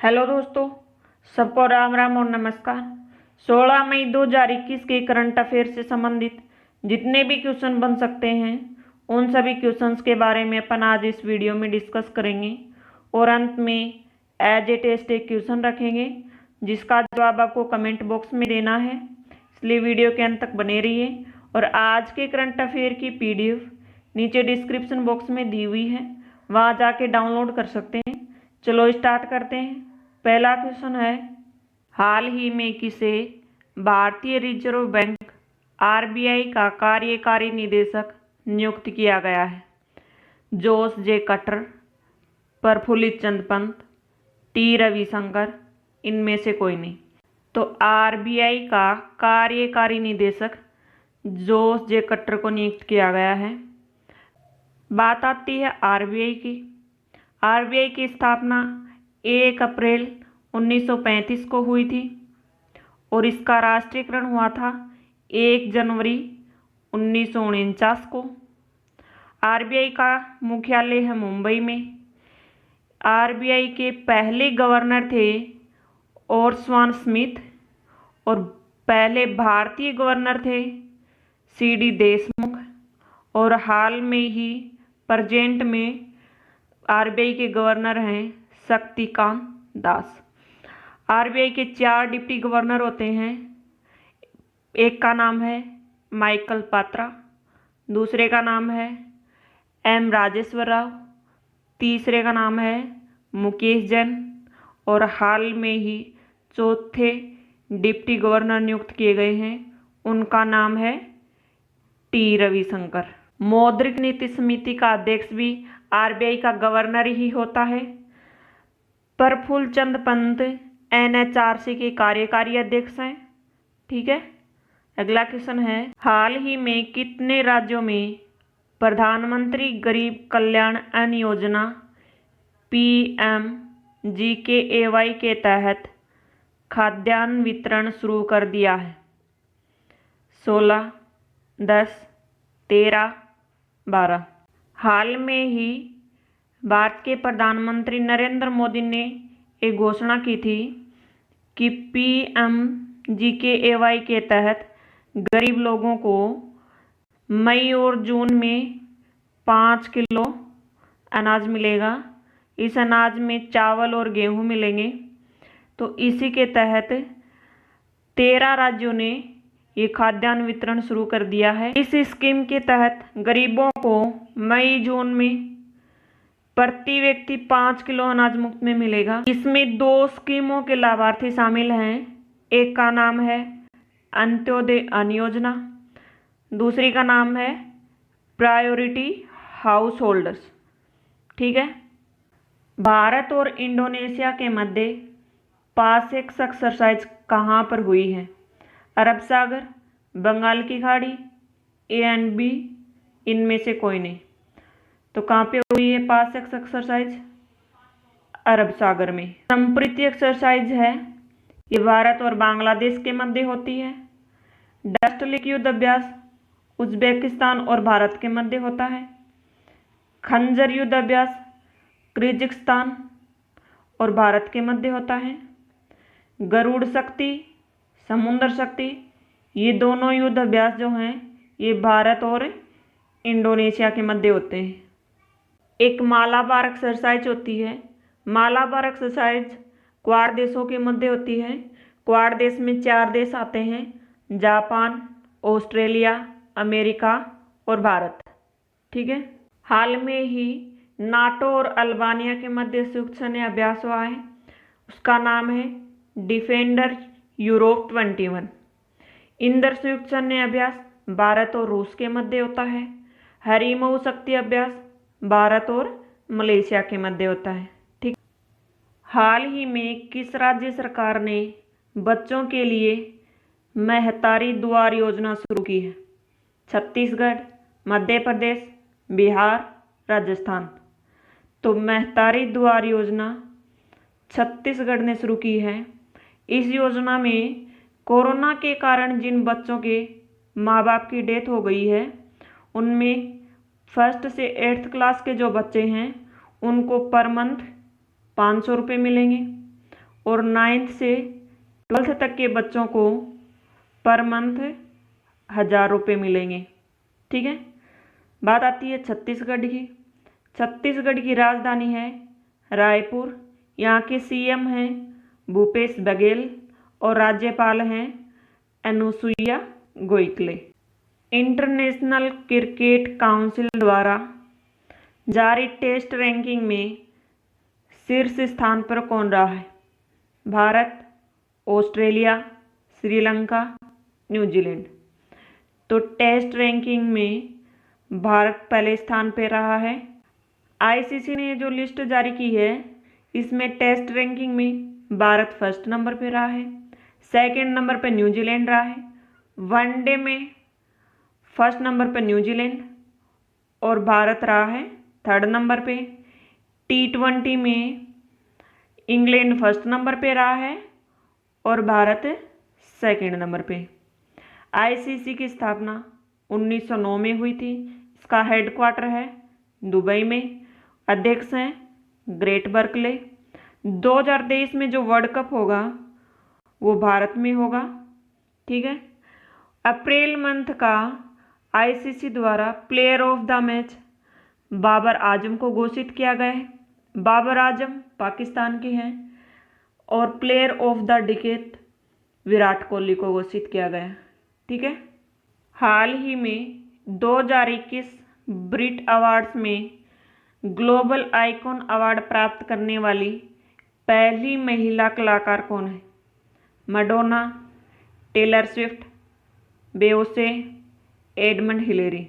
Hello दोस्तों, सबको राम राम और नमस्कार। 16 मई 2021 के करंट अफेयर से संबंधित जितने भी क्वेश्चन बन सकते हैं उन सभी क्वेश्चंस के बारे में अपन आज इस वीडियो में डिस्कस करेंगे और अंत में एज ए टेस्ट एक क्वेश्चन रखेंगे जिसका जवाब आपको कमेंट बॉक्स में देना है, इसलिए वीडियो के अंत तक बने रहिए। और आज के करंट अफेयर की PDF नीचे डिस्क्रिप्शन बॉक्स में दी हुई है, वहाँ जाके डाउनलोड कर सकते हैं। चलो स्टार्ट करते हैं। पहला क्वेश्चन है, हाल ही में किसे भारतीय रिजर्व बैंक RBI का कार्यकारी निदेशक नियुक्त किया गया है? जोस जे कटर, प्रफुल्लित चंद पंत, T रविशंकर, इनमें से कोई नहीं। तो RBI का कार्यकारी निदेशक जोस जे कटर को नियुक्त किया गया है। बात आती है RBI की। RBI की स्थापना 1 अप्रैल 1935 को हुई थी और इसका राष्ट्रीयकरण हुआ था 1 जनवरी 1949 को। RBI का मुख्यालय है मुंबई में। RBI के पहले गवर्नर थे ओरस्वान स्मिथ और पहले भारतीय गवर्नर थे CD देशमुख और हाल में ही प्रेजेंट में RBI के गवर्नर हैं शक्तिकांत दास। RBI के 4 डिप्टी गवर्नर होते हैं। एक का नाम है माइकल पात्रा, दूसरे का नाम है M राजेश्वर राव, तीसरे का नाम है मुकेश जैन और हाल में ही चौथे डिप्टी गवर्नर नियुक्त किए गए हैं, उनका नाम है T रविशंकर। मौद्रिक नीति समिति का अध्यक्ष भी RBI का गवर्नर ही होता है। प्रफुल्ल चंद पंत NHRC के कार्यकारी अध्यक्ष हैं। ठीक है, अगला क्वेश्चन है, हाल ही में कितने राज्यों में प्रधानमंत्री गरीब कल्याण अन्न योजना PMGKAY के तहत खाद्यान्न वितरण शुरू कर दिया है? 16, 10, 13, 12। हाल में ही भारत के प्रधानमंत्री नरेंद्र मोदी ने एक घोषणा की थी कि PMGKAY के तहत गरीब लोगों को मई और जून में 5 किलो अनाज मिलेगा। इस अनाज में चावल और गेहूं मिलेंगे। तो इसी के तहत 13 राज्यों ने ये खाद्यान्न वितरण शुरू कर दिया है। इस स्कीम के तहत गरीबों को मई जून में प्रति व्यक्ति 5 किलो अनाज मुफ्त में मिलेगा। इसमें 2 स्कीमों के लाभार्थी शामिल हैं। एक का नाम है अंत्योदय अन्न योजना, दूसरी का नाम है प्रायोरिटी हाउस होल्डर्स। ठीक है, भारत और इंडोनेशिया के मध्य पासेक्स एक्सरसाइज कहाँ पर हुई है? अरब सागर, बंगाल की खाड़ी, A एंड B, इनमें से कोई नहीं। तो कहाँ पे हुई है पासेक्स एक्सरसाइज? अरब सागर में। संप्रीति एक्सरसाइज है, ये भारत और बांग्लादेश के मध्य होती है। डस्टलिक युद्ध अभ्यास उज्बेकिस्तान और भारत के मध्य होता है। खंजर युद्ध अभ्यास किर्गिस्तान और भारत के मध्य होता है। गरुड़ शक्ति, समुद्र शक्ति, ये दोनों युद्ध अभ्यास जो हैं ये भारत और इंडोनेशिया के मध्य होते हैं। एक मालाबार एक्सरसाइज होती है। मालाबार एक्सरसाइज क्वाड देशों के मध्य होती है। क्वाड देश में 4 देश आते हैं, जापान, ऑस्ट्रेलिया, अमेरिका और भारत। ठीक है, हाल में ही नाटो और अल्बानिया के मध्य संयुक्त सैन्य अभ्यास हुआ है, उसका नाम है डिफेंडर यूरोप 21। इंदर संयुक्त सैन्य अभ्यास भारत और रूस के मध्य होता है। हरिमऊ शक्ति अभ्यास भारत और मलेशिया के मध्य होता है। ठीक, हाल ही में किस राज्य सरकार ने बच्चों के लिए महतारी दुआर योजना शुरू की है? छत्तीसगढ़, मध्य प्रदेश, बिहार, राजस्थान। तो महतारी दुआर योजना छत्तीसगढ़ ने शुरू की है। इस योजना में कोरोना के कारण जिन बच्चों के माँ बाप की डेथ हो गई है उनमें 1st से 8th क्लास के जो बच्चे हैं उनको पर मंथ 500 रुपये मिलेंगे। और 9th से 12th तक के बच्चों को पर मंथ 1000 रुपये मिलेंगे। ठीक है। बात आती है छत्तीसगढ़ की। छत्तीसगढ़ की राजधानी है रायपुर। यहाँ के सीएम हैं भूपेश बघेल और राज्यपाल हैं अनुसुईया गोइकले। इंटरनेशनल क्रिकेट काउंसिल द्वारा जारी टेस्ट रैंकिंग में शीर्ष स्थान पर कौन रहा है? Bharat, Australia, Sri Lanka, New Zealand. तो टेस्ट रैंकिंग में भारत पहले स्थान पर रहा है। आईसीसी ने जो लिस्ट जारी की है इसमें टेस्ट रैंकिंग में भारत फर्स्ट नंबर पे रहा है, सेकंड नंबर पे न्यूजीलैंड रहा है, वनडे में फर्स्ट नंबर पे न्यूजीलैंड और भारत रहा है थर्ड नंबर पे। T20 में इंग्लैंड फर्स्ट नंबर पे रहा है और भारत सेकंड नंबर पे। आईसीसी की स्थापना 1909 में हुई थी। इसका हेडक्वार्टर है दुबई में। अध्यक्ष हैं ग्रेट बर्कले। 2023 में जो वर्ल्ड कप होगा वो भारत में होगा। ठीक है। अप्रैल मंथ का आईसीसी द्वारा player of the match Babar Azam को घोषित किया गया है। बाबर आजम पाकिस्तान के हैं और player of the decade Virat Kohli को घोषित किया गया। ठीक है। हाल ही में 2021 ब्रिट अवार्ड्स में ग्लोबल आइकॉन अवार्ड प्राप्त करने वाली पहली महिला कलाकार कौन है? Madonna, Taylor Swift, Beyonce, Edmund Hillary.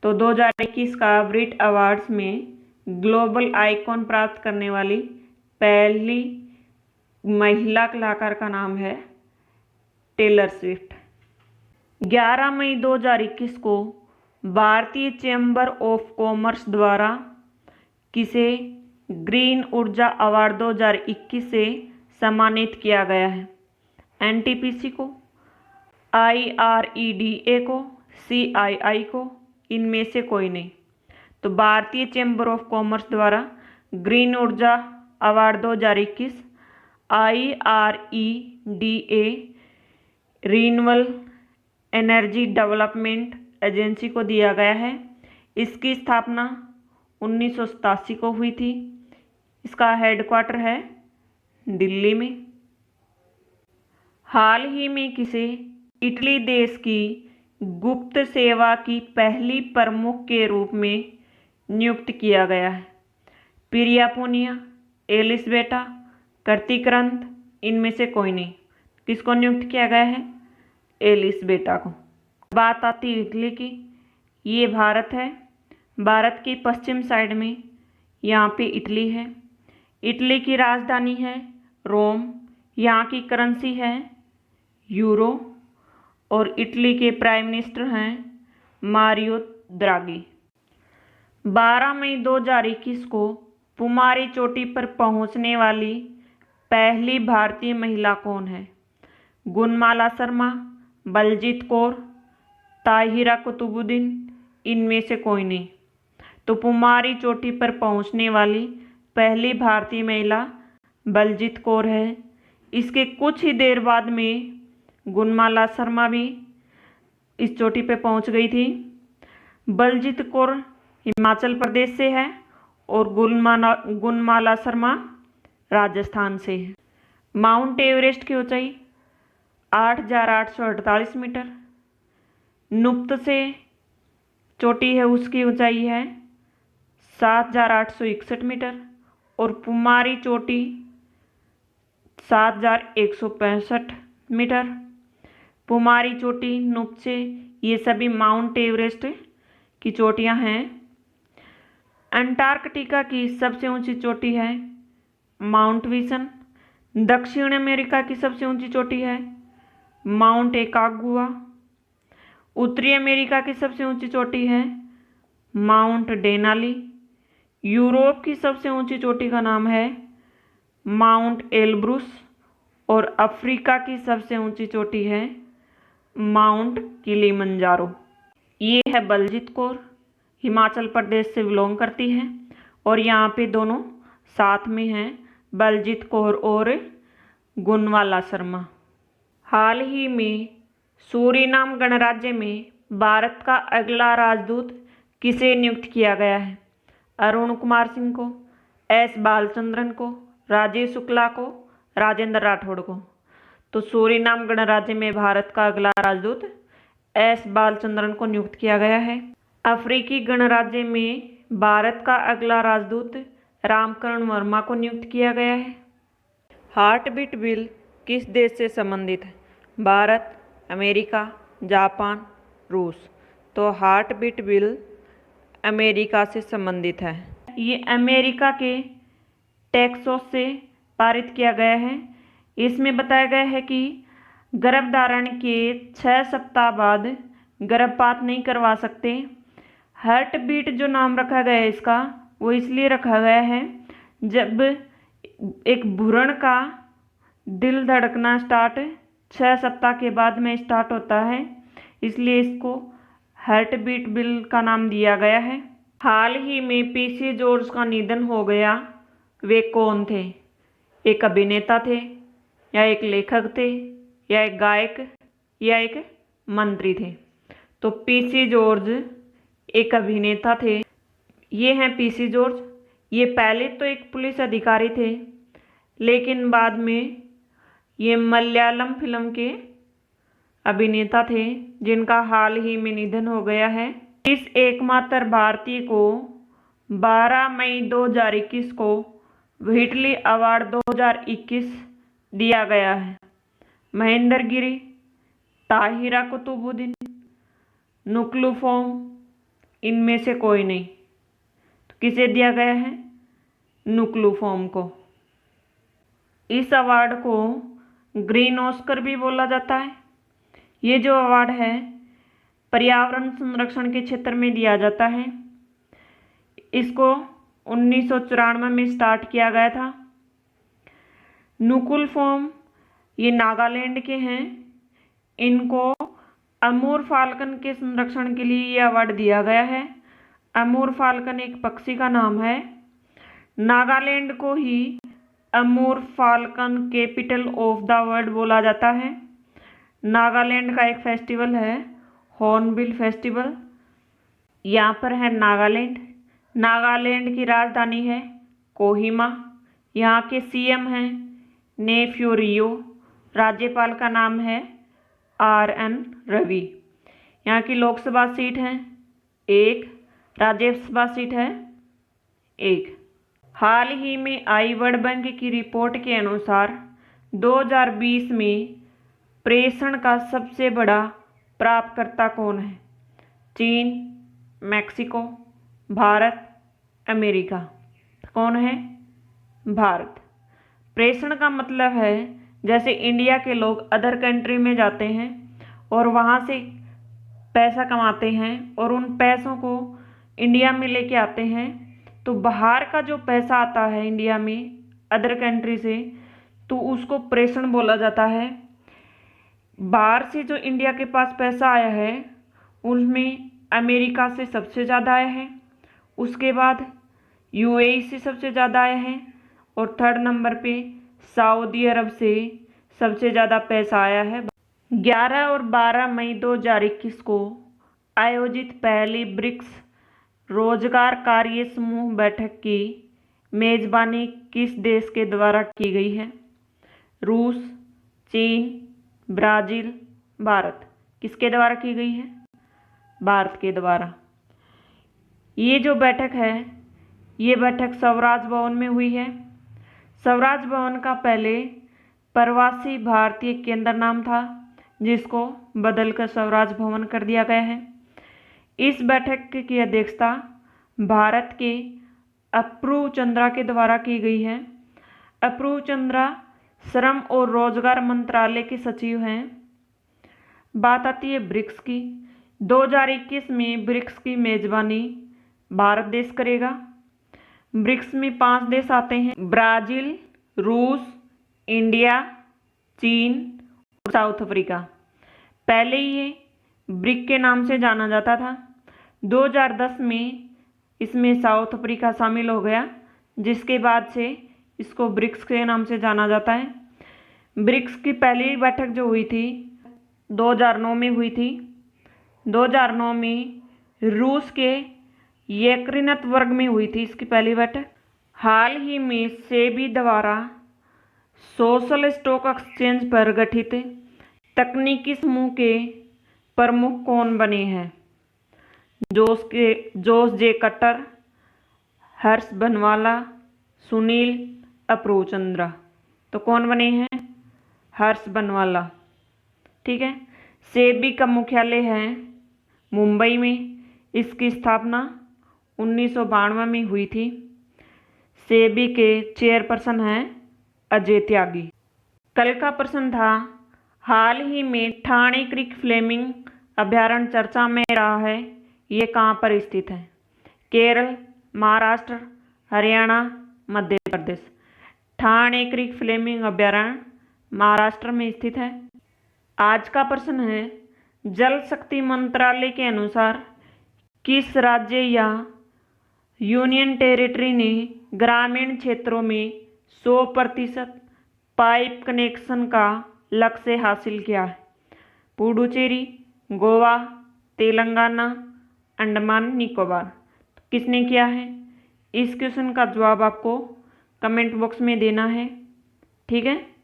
तो 2021 का ब्रिट अवार्ड्स में ग्लोबल आइकॉन प्राप्त करने वाली पहली महिला कलाकार का नाम है टेलर स्विफ्ट। 11 मई 2021 को भारतीय चैम्बर ऑफ कॉमर्स द्वारा किसे ग्रीन ऊर्जा अवार्ड 2021 से सम्मानित किया गया है? एनटीपीसी को, IREDA को, CII को, इनमें से कोई नहीं। तो भारतीय चैम्बर ऑफ कॉमर्स द्वारा ग्रीन ऊर्जा award 2021 IREDA renewable energy development agency को दिया गया है। इसकी स्थापना 1987 को हुई थी। इसका हेडक्वार्टर है दिल्ली में। हाल ही में किसे इटली देश की गुप्त सेवा की पहली प्रमुख के रूप में नियुक्त किया गया है? प्रिया पूनिया, एलिसबेटा, कर्तिक्रंत, इनमें से कोई नहीं। किसको नियुक्त किया गया है? एलिसबेटा को। बात आती है इटली की। ये भारत है। भारत की पश्चिम साइड में यहाँ पे इटली है। इटली की राजधानी है रोम। यहाँ की करेंसी है यूरो और इटली के प्राइम मिनिस्टर हैं मारियो द्रागी। 12 मई 2021 को पुमारी चोटी पर पहुंचने वाली पहली भारतीय महिला कौन है? गुणमाला शर्मा, बलजीत कौर, ताहिरा कुतुबुद्दीन, इनमें से कोई नहीं। तो पुमारी चोटी पर पहुंचने वाली पहली भारतीय महिला बलजीत कौर है। इसके कुछ ही देर बाद में गुणमाला शर्मा भी इस चोटी पर पहुंच गई थी। बलजीत कौर हिमाचल प्रदेश से है और गुणमाला शर्मा राजस्थान से है। माउंट एवरेस्ट की ऊंचाई 8,848 मीटर। नुक्त से चोटी है उसकी ऊंचाई है 7,861 मीटर और पुमारी चोटी 7,165 मीटर। पुमारी चोटी, नुक्त से, ये सभी माउंट एवरेस्ट की चोटियां हैं। अंटार्कटिका की सबसे ऊंची चोटी है माउंट विल्सन। दक्षिण अमेरिका की सबसे ऊंची चोटी है माउंट एकागुआ। उत्तरी अमेरिका की सबसे ऊंची चोटी है माउंट डेनाली। यूरोप की सबसे ऊंची चोटी का नाम है माउंट एलब्रूस और अफ्रीका की सबसे ऊंची चोटी है माउंट किलिमंजारो। ये है बलजीत कौर, हिमाचल प्रदेश से बिलोंग करती है और यहाँ पे दोनों साथ में हैं बलजीत कौर और गुणवाला शर्मा। हाल ही में सूरीनाम गणराज्य में भारत का अगला राजदूत किसे नियुक्त किया गया है? अरुण कुमार सिंह को, एस बालचंद्रन को, राजीव शुक्ला को, राजेंद्र राठौड़ को। तो सूरीनाम गणराज्य में भारत का अगला राजदूत एस बालचंद्रन को नियुक्त किया गया है। अफ्रीकी गणराज्य में भारत का अगला राजदूत रामकरण वर्मा को नियुक्त किया गया है। हार्ट बीट बिल किस देश से संबंधित है? भारत, अमेरिका, जापान, रूस। तो हार्ट बीट बिल अमेरिका से संबंधित है। ये अमेरिका के टेक्सास से पारित किया गया है। इसमें बताया गया है कि गर्भधारण के 6 सप्ताह बाद गर्भपात नहीं करवा सकते। हार्ट बीट जो नाम रखा गया है इसका, वो इसलिए रखा गया है जब एक भ्रूण का दिल धड़कना 6 सप्ताह के बाद में स्टार्ट होता है, इसलिए इसको हार्ट बीट बिल का नाम दिया गया है। हाल ही में पीसी जॉर्ज का निधन हो गया। वे कौन थे? एक अभिनेता थे, या एक लेखक थे, या एक गायक, या एक मंत्री थे? तो पीसी जॉर्ज एक अभिनेता थे। ये हैं पीसी जॉर्ज। ये पहले तो एक पुलिस अधिकारी थे, लेकिन बाद में ये मलयालम फिल्म के अभिनेता थे, जिनका हाल ही में निधन हो गया है। इस एकमात्र भारतीय को 12 मई 2021 को व्हिटली अवार्ड 2021 दिया गया है। महेंद्र गिरी, ताहिरा कुतुबुद्दीन, नुक्लू फोम, इनमें से कोई नहीं। तो किसे दिया गया है? नुक्लू फोम को। इस अवार्ड को ग्रीन ऑस्कर भी बोला जाता है। ये जो अवार्ड है पर्यावरण संरक्षण के क्षेत्र में दिया जाता है। इसको 1994 में स्टार्ट किया गया था। नुकुल फोम ये नागालैंड के हैं। इनको अमूर फाल्कन के संरक्षण के लिए ये अवार्ड दिया गया है। अमूर फाल्कन एक पक्षी का नाम है। नागालैंड को ही Amur falcon capital of the world बोला जाता है। नागालैंड का एक फेस्टिवल है हॉर्नबिल फेस्टिवल। यहाँ पर है नागालैंड। नागालैंड की राजधानी है कोहिमा। यहाँ के सीएम हैं नेफ्यू रियो। राज्यपाल का नाम है RN रवि। यहाँ की लोकसभा सीट है 1, राज्यसभा सीट है 1। हाल ही में आई वर्ल्ड बैंक की रिपोर्ट के अनुसार 2020 में प्रेषण का सबसे बड़ा प्राप्तकर्ता कौन है? चीन, मैक्सिको, भारत, अमेरिका। कौन है? भारत। प्रेषण का मतलब है जैसे इंडिया के लोग अदर कंट्री में जाते हैं और वहाँ से पैसा कमाते हैं और उन पैसों को इंडिया में लेके आते हैं, तो बाहर का जो पैसा आता है इंडिया में अदर कंट्री से, तो उसको प्रेषण बोला जाता है। बाहर से जो इंडिया के पास पैसा आया है उनमें अमेरिका से सबसे ज़्यादा आया है, उसके बाद UAE से सबसे ज़्यादा आया है, और 3rd नंबर पे सऊदी अरब से सबसे ज़्यादा पैसा आया है। 11 और 12 मई 2021 को आयोजित पहली ब्रिक्स रोजगार कार्य समूह बैठक की मेज़बानी किस देश के द्वारा की गई है? रूस, चीन, ब्राज़ील, भारत। किसके द्वारा की गई है? भारत के द्वारा। ये जो बैठक है ये बैठक स्वराज भवन में हुई है। स्वराज भवन का पहले प्रवासी भारतीय केंद्र नाम था, जिसको बदलकर स्वराज भवन कर दिया गया है। इस बैठक की अध्यक्षता भारत के अपूर्व चंद्रा के द्वारा की गई है। अपूर्व चंद्रा श्रम और रोजगार मंत्रालय के सचिव हैं। बात आती है ब्रिक्स की। 2021 में ब्रिक्स की मेजबानी भारत देश करेगा। ब्रिक्स में 5 देश आते हैं: ब्राज़ील, रूस, इंडिया, चीन और साउथ अफ्रीका। पहले ये ब्रिक के नाम से जाना जाता था। 2010 में इसमें साउथ अफ्रीका शामिल हो गया, जिसके बाद से इसको ब्रिक्स के नाम से जाना जाता है। ब्रिक्स की पहली बैठक जो हुई थी 2009 में हुई थी। 2009 में रूस के येकरिनतबर्ग में हुई थी इसकी पहली बैठक। हाल ही में सेबी द्वारा सोशल स्टॉक एक्सचेंज पर गठित तकनीकी समूह के प्रमुख कौन बने हैं? जोश जे कट्टर, हर्ष बनवाला, सुनील अप्रोचंद्रा। तो कौन बने हैं? हर्ष बनवाला। ठीक है। सेबी का मुख्यालय है मुंबई में। इसकी स्थापना 1992 में हुई थी। सेबी के चेयरपर्सन हैं अजय त्यागी। कल का प्रश्न था, हाल ही में ठाणे क्रीक फ्लेमिंग अभयारण्य चर्चा में रहा है, ये कहाँ पर स्थित है? केरल, महाराष्ट्र, हरियाणा, मध्य प्रदेश। ठाणे क्रीक फ्लेमिंग अभयारण्य महाराष्ट्र में स्थित है। आज का प्रश्न है, जल शक्ति मंत्रालय के अनुसार किस राज्य या यूनियन टेरिटरी ने ग्रामीण क्षेत्रों में 100% पाइप कनेक्शन का लक्ष्य हासिल किया है? पुडुचेरी, गोवा, तेलंगाना, अंडमान निकोबार। किसने किया है? इस क्वेश्चन का जवाब आपको कमेंट बॉक्स में देना है। ठीक है।